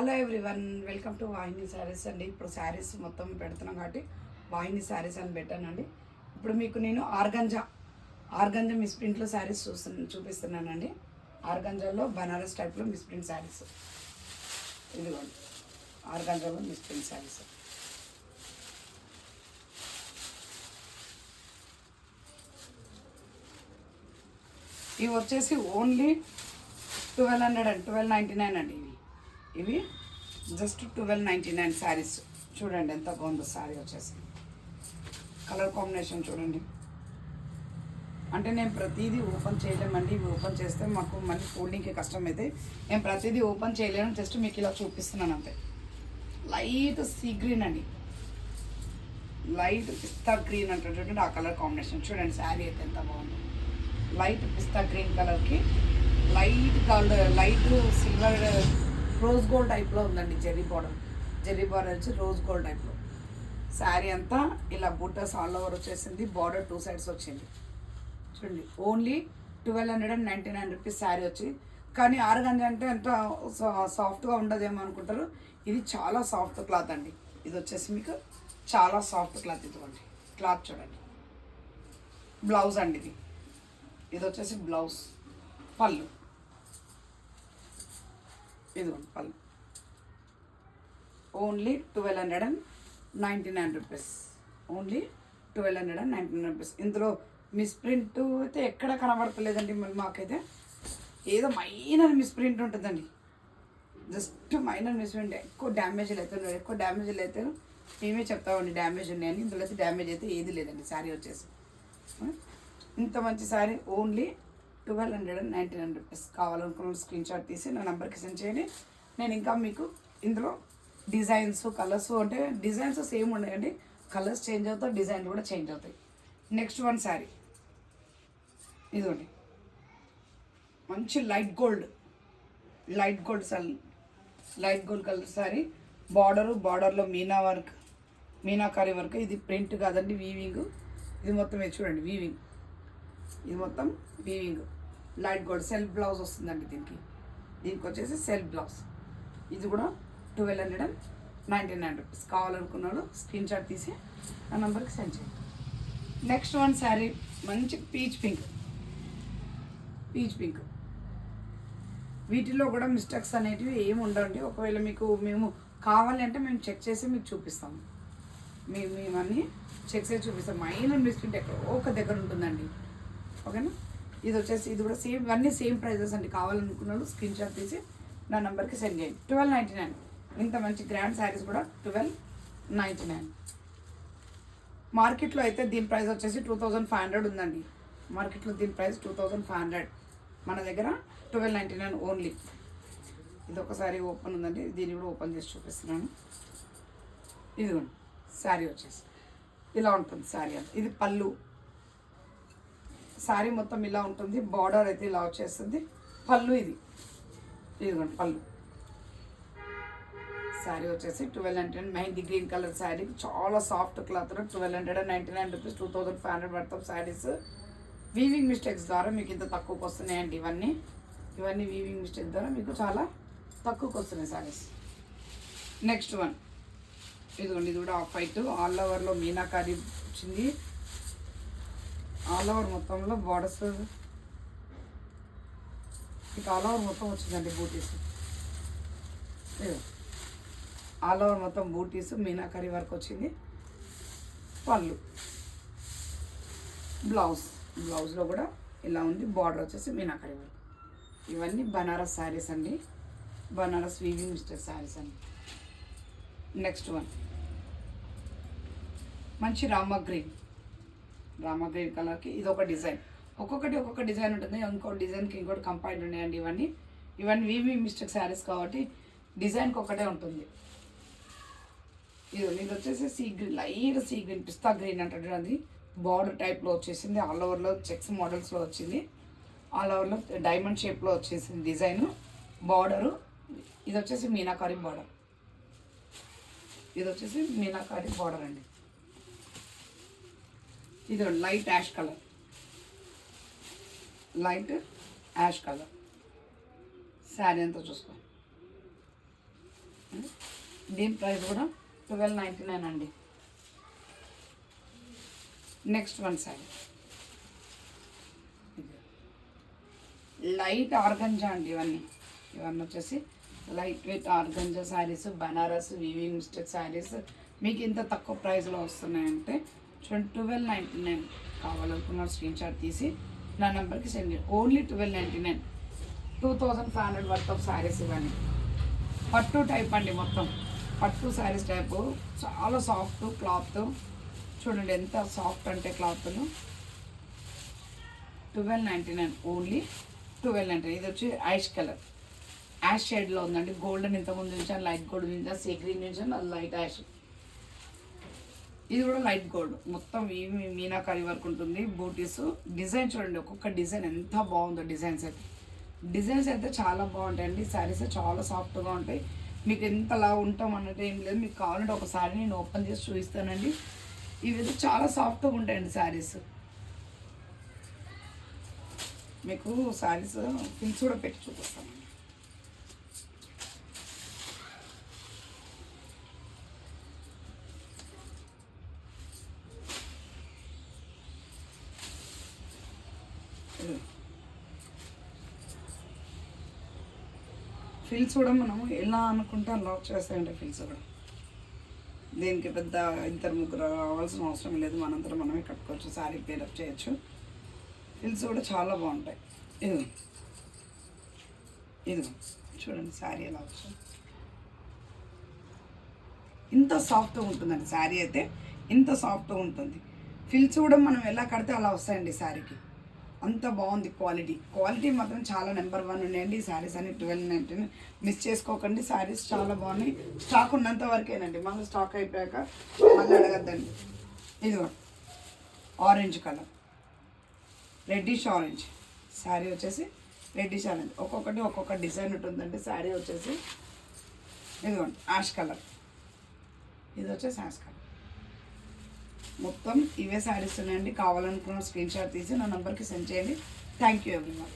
Hello everyone, welcome to వాహిని శారీస్ అండి. ఇప్పుడు శారీస్ మొత్తం పెడుతున్నాం కాబట్టి వాహిని శారీస్ అని పెట్టానండి. ఇప్పుడు మీకు నేను ఆర్గంజా మిస్ప్రింట్లో శారీస్ చూపిస్తున్నానండి. ఆర్గంజాలో బనారస్ టైప్లో మిస్ప్రింట్ శారీస్, ఇదిగోండి ఆర్గంజాలో మిస్ప్రింట్ శారీస్. ఇవి వచ్చేసి ఓన్లీ 1200 అండ్ 1299 అండి. ఇవి జస్ట్ 1299 శారీస్. చూడండి ఎంత బాగుందో శారీ వచ్చేసి. కలర్ కాంబినేషన్ చూడండి. అంటే నేను ప్రతిదీ ఓపెన్ చేయలేమండి. ఇవి ఓపెన్ చేస్తే మాకు మళ్ళీ ఫోల్డింగ్కి కష్టం అయితే నేను ప్రతిదీ ఓపెన్ చేయలేను. జస్ట్ మీకు ఇలా చూపిస్తున్నాను అంతే. లైట్ సీ గ్రీన్ అండి, లైట్ పిస్తా గ్రీన్ అంటే చూడండి. ఆ కలర్ కాంబినేషన్ చూడండి. శారీ అయితే ఎంత బాగుందో. లైట్ పిస్తా గ్రీన్ కలర్కి లైట్ సిల్వర్ రోజ్ గోల్డ్ టైప్లో ఉందండి. జెర్రీ బార్డర్ వచ్చి రోజ్ గోల్డ్ టైప్లో. శారీ అంతా ఇలా బుట్టస్ ఆల్ ఓవర్ వచ్చేసింది. బార్డర్ 2 సైడ్స్ వచ్చింది చూడండి. ఓన్లీ 1299 రూపీస్ శారీ వచ్చి. కానీ ఆర్గంజా అంటే ఎంత సాఫ్ట్గా ఉండదేమో అనుకుంటారు. ఇది చాలా సాఫ్ట్ క్లాత్ అండి. ఇది వచ్చేసి మీకు చాలా సాఫ్ట్ క్లాత్. ఇదిగోండి క్లాత్ చూడండి. బ్లౌజ్ అండి ఇది వచ్చేసి బ్లౌజ్. పళ్ళు ఇదిగోండి పళ్ళు. Only 1299 rupees. Only 1299 rupees. ఇందులో మిస్ప్రింట్ అయితే ఎక్కడ కనబడతలేదండి. మళ్ళీ మాకైతే ఏదో మైనర్ మిస్ప్రింట్ ఉంటుందండి. Just minor misprint. ఎక్కువ డ్యామేజ్లు అయితే మేమే చెప్తామండి డ్యామేజ్ ఉన్నాయని. ఇందులో అయితే డ్యామేజ్ అయితే ఏది లేదండి. శారీ వచ్చేసి ఇంత మంచి శారీ ఓన్లీ 1299 రూపీస్. కావాలనుకున్న స్క్రీన్ షాట్ తీసి నా నెంబర్కి సెండ్ చేయండి. నేను ఇంకా మీకు ఇందులో డిజైన్స్, కలర్స్ అంటే డిజైన్స్ సేమ్ ఉన్నాయండి. కలర్స్ చేంజ్ అవుతాయి, డిజైన్లు కూడా చేంజ్ అవుతాయి. నెక్స్ట్ వన్ శారీ ఇదిగోండి. మంచి లైట్ గోల్డ్ కలర్ శారీ. బార్డర్లో మీనాకారి వర్క్. ఇది ప్రింట్ కాదండి, వీవింగ్. ఇది మొత్తం చూడండి వీవింగ్. ఇది మొత్తం weaving. Light gold self blouse వస్తుందండి దీనికి వచ్చేసి సెల్ఫ్ బ్లౌజ్. ఇది కూడా 1299 రూపీస్. కావాలనుకున్నాడు స్క్రీన్ షాట్ తీసి నా నెంబర్కి సెండ్ చేయండి. నెక్స్ట్ వన్ శారీ మంచి పీచ్ పింక్. వీటిలో కూడా మిస్టేక్స్ అనేటివి ఏమి ఉండవండి. ఒకవేళ మేము కావాలి అంటే మేము చెక్ చేసి మీకు చూపిస్తాము. మేమన్నీ చెక్ చేసి చూపిస్తాం. మైనర్ మిస్ప్రింట్ ఎక్కడో ఒక దగ్గర ఉంటుందండి. ఓకేనా. ఇది వచ్చేసి ఇది కూడా సేమ్, ఇవన్నీ సేమ్ ప్రైజెస్ అండి. కావాలనుకున్నాడు స్క్రీన్ షాట్ తీసి నా నెంబర్కి సెండ్ చేయండి. 1299. ఇంత మంచి గ్రాండ్ శారీస్ కూడా 1299. మార్కెట్లో అయితే దీని ప్రైస్ వచ్చేసి 2500 ఉందండి. మార్కెట్లో దీని ప్రైస్ 2500. మన దగ్గర 1299 ఓన్లీ. ఇది ఒకసారి ఓపెన్ ఉందండి. దీన్ని కూడా ఓపెన్ చేసి చూపిస్తున్నాను. ఇదిగోండి శారీ వచ్చేసి ఇలా ఉంటుంది. శారీ అంతా ఇది పళ్ళు. శారీ మొత్తం ఇలా ఉంటుంది. బార్డర్ అయితే ఇలా వచ్చేస్తుంది. పళ్ళు ఇదిగోండి పళ్ళు. శారీ వచ్చేసి 1299. Mehndi green colour sari. చాలా సాఫ్ట్ క్లాత్. 1299 రూపీస్. 2500 పడతాం శారీస్. వీవింగ్ మిస్టేక్స్ ద్వారా మీకు ఇంత తక్కువకి వస్తున్నాయండి. ఇవన్నీ వీవింగ్ మిస్టేక్స్ ద్వారా మీకు చాలా తక్కువకి వస్తున్నాయి శారీస్. నెక్స్ట్ వన్ ఇదిగోండి. ఇది కూడా ఆఫ్ వైట్. ఆల్ ఓవర్లో మీనాకారి వచ్చింది. ఆల్ ఓవర్ మొత్తంలో బార్డర్స్ ఇక ఆల్ ఓవర్ మొత్తం వచ్చిందండి. బూటీస్ ఆల్ ఓవర్ మొత్తం బూటీస్ మీనాకారి వర్క్ వచ్చింది. పళ్ళు బ్లౌజ్లో కూడా ఇలా ఉంది. బార్డర్ వచ్చేసి మీనాకారి వర్క్. ఇవన్నీ బనారస్ శారీస్ అండి. బనారస్ వీవింగ్ మిస్టర్ శారీస్ అండి. నెక్స్ట్ వన్ మంచి రామా గ్రీన్ కలర్కి ఇది ఒక డిజైన్. ఒక్కొక్క డిజైన్ ఉంటుంది. ఇంకో డిజైన్కి ఇంకోటి కంపైండ్ ఉన్నాయండి. ఇవన్నీ వీవింగ్ మిస్టేక్ శారీస్ కాబట్టి డిజైన్కి ఒకటే ఉంటుంది. ఇది వచ్చేసి sea green, light sea green, పిస్తా గ్రీన్ అంటే అది బార్డర్ టైప్లో వచ్చేసింది. ఆల్ ఓవర్లో చెక్స్ మోడల్స్లో వచ్చింది. ఆల్ ఓవర్లో డైమండ్ షేప్లో వచ్చేసింది డిజైన్. బార్డరు ఇది వచ్చేసి మీనాకారి బార్డర్ అండి. ఇది లైట్ యాష్ కలర్ శారీ అంతా చూసుకోండి. దీని ప్రైస్ కూడా 1299 అండి. Next one sorry light organza అండి. ఇవన్నీ వచ్చేసి light weight organza saris, Banaras weaving mistake saris మీకు ఇంత తక్కువ ప్రైస్లో వస్తున్నాయంటే 1299 కావాలనుకున్న స్క్రీన్ షాట్ తీసి నా నెంబర్కి సెండ్ చేయండి. ఓన్లీ 1299, 2500 వర్త్ ఆఫ్ శారీస్ ఇవన్నీ. పట్టు టైప్ అండి, మొత్తం పట్టు శారీస్ టైపు, చాలా సాఫ్ట్ క్లాత్. చూడండి ఎంత సాఫ్ట్ అంటే క్లాత్లు. 1299, ఓన్లీ 1299. ఇది వచ్చి యాష్ కలర్, యాష్ షేడ్లో ఉందండి. గోల్డెన్ ఇంతకుముందు చూసాను, లైట్ గోల్డ్ చూసాను, సీ గ్రీన్ చూసాను, అది లైట్ యాష్. ఇది కూడా లైట్ గోల్డ్, మొత్తం మీనాకారి వర్క్ ఉంటుంది. బూటీస్ డిజైన్ చూడండి, ఒక్కొక్క డిజైన్ ఎంత బాగుందో. డిజైన్స్ అయితే చాలా బాగుంటాయండి. శారీస్ చాలా సాఫ్ట్గా ఉంటాయి. మీకు ఎంతలా ఉంటాం అన్నట్టు ఏం లేదు. మీకు కావాలంటే ఒకసారి నేను ఓపెన్ చేసి చూపిస్తానండి. ఇవి అయితే చాలా సాఫ్ట్గా ఉంటాయండి శారీస్. మీకు శారీస్ పిల్స్ కూడా పెట్టి చూపిస్తాను. ఫిల్స్ కూడా మనం ఎలా అనుకుంటే అలా చేస్తాయండి. ఫిల్స్ కూడా దీనికి పెద్ద ఇద్దరు ముగ్గురు రావాల్సిన అవసరం లేదు. మనంతా మనమే కట్టుకోవచ్చు, శారీ పేరప్ చేయొచ్చు. ఫిల్స్ కూడా చాలా బాగుంటాయి. ఇది చూడండి శారీ ఎలా వచ్చింది. ఇంత సాఫ్ట్గా ఉంటుందండి శారీ అయితే, ఇంత సాఫ్ట్గా ఉంటుంది. ఫిల్స్ కూడా మనం ఎలా కడితే అలా వస్తాయండి శారీకి. అంత బాగుంది క్వాలిటీ మాత్రం చాలా నెంబర్ 1 ఉన్నాయండి. ఈ శారీస్ అన్ని 1299 మిస్ చేసుకోకండి. శారీస్ చాలా బాగున్నాయి. స్టాక్ ఉన్నంత వరకేనండి, మళ్ళీ స్టాక్ అయిపోయాక మళ్ళీ అడగద్దండి. ఇదిగో orange colour, reddish orange sari వచ్చేసి రెడ్డిష్ ఆరెంజ్. ఒక్కొక్కటి ఒక్కొక్క డిజైన్ ఉంటుందండి. శారీ వచ్చేసి ఇదిగోండి యాష్ కలర్, ఇది వచ్చేసి యాష్ కలర్. మొత్తం ఇవే శారీస్ ఉన్నాయండి. కావాలనుకున్న స్క్రీన్ షాట్ తీసి నా నెంబర్కి సెండ్ చేయండి. Thank you everyone.